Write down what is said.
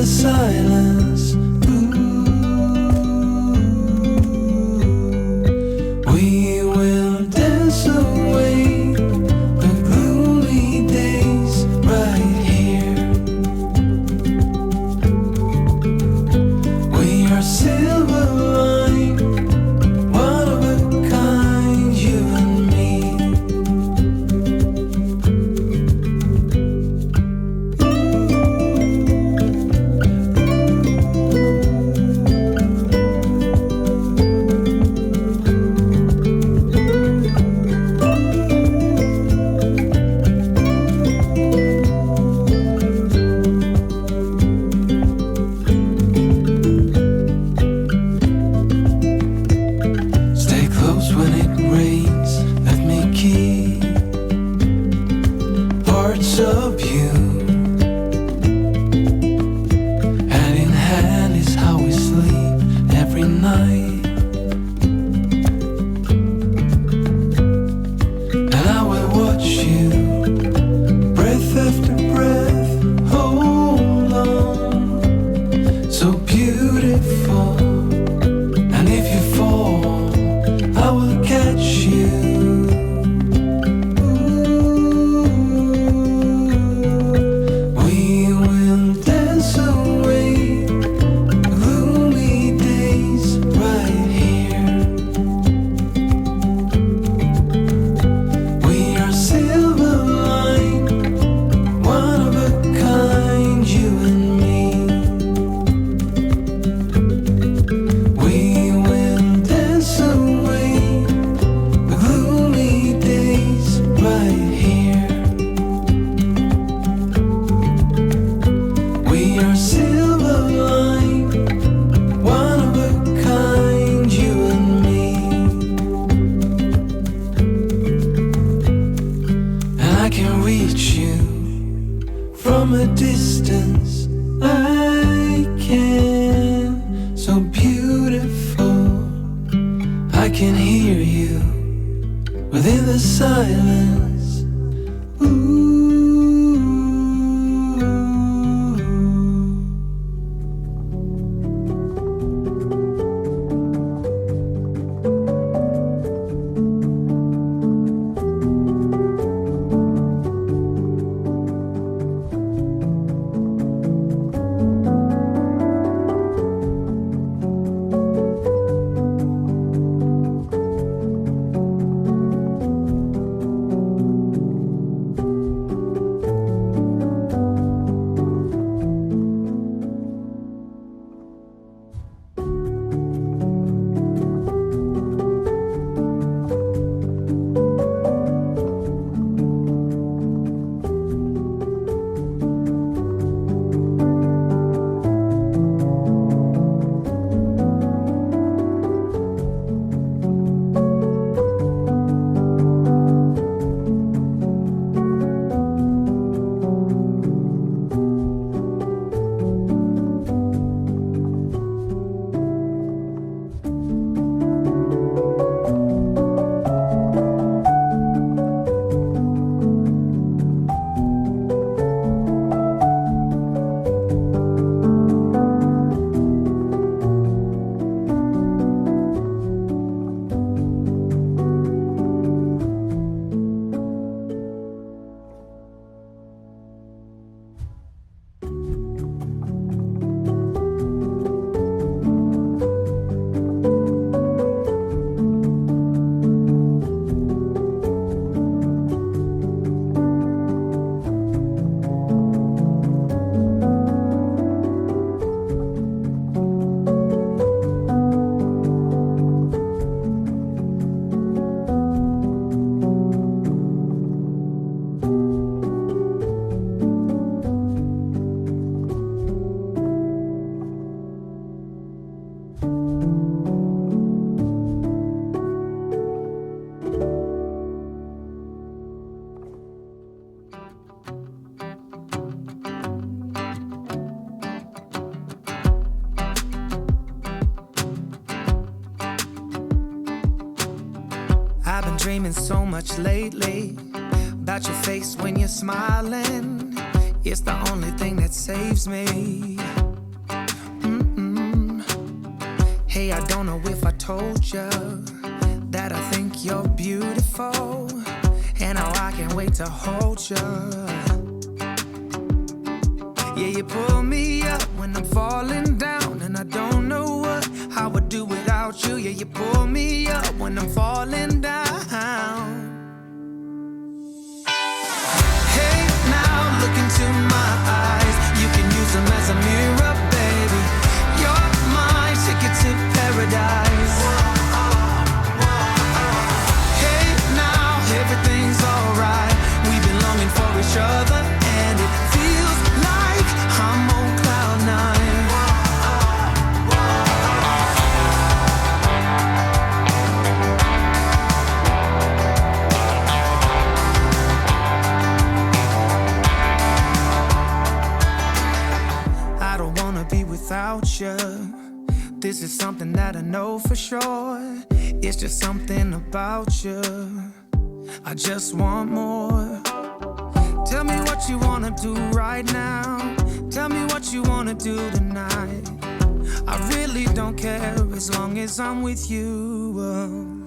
the silence. We will dance away the gloomy days right here. We are silver line, one of a kind, you and me. Stay close when it rains, let me keep parts of you. Hand in hand is how we sleep every night. And I will watch you, breath after breath, hold on, so beautiful. And if you fall, I will catch you. We will dance away gloomy days right here. We are silver line, one of a kind, you and me. We will dance away the gloomy days right here. We are silver line, one of a kind, you and me. And I can reach you from a distance. I can, so beautiful. I can hear you within the silence. Ooh. I've been dreaming so much lately about your face when you're smiling. It's the only thing that saves me. Hey, I don't know if I told you that I think you're beautiful, and how I can't wait to hold you. Yeah, you pull me up when I'm falling down, and I don't know what I would do without you. Yeah, you pull me up when I'm falling down. Hey, now look into my eyes. You can use them as a mirror, baby. You're my ticket to paradise. Hey, now everything's alright. We've been longing for each other, and it feels like I'm on cloud nine. I don't wanna be without you. This is something that I know for sure. It's just something about you. I just want more. Tell me what you wanna do right now. Tell me what you wanna do tonight. I really don't care as long as I'm with you.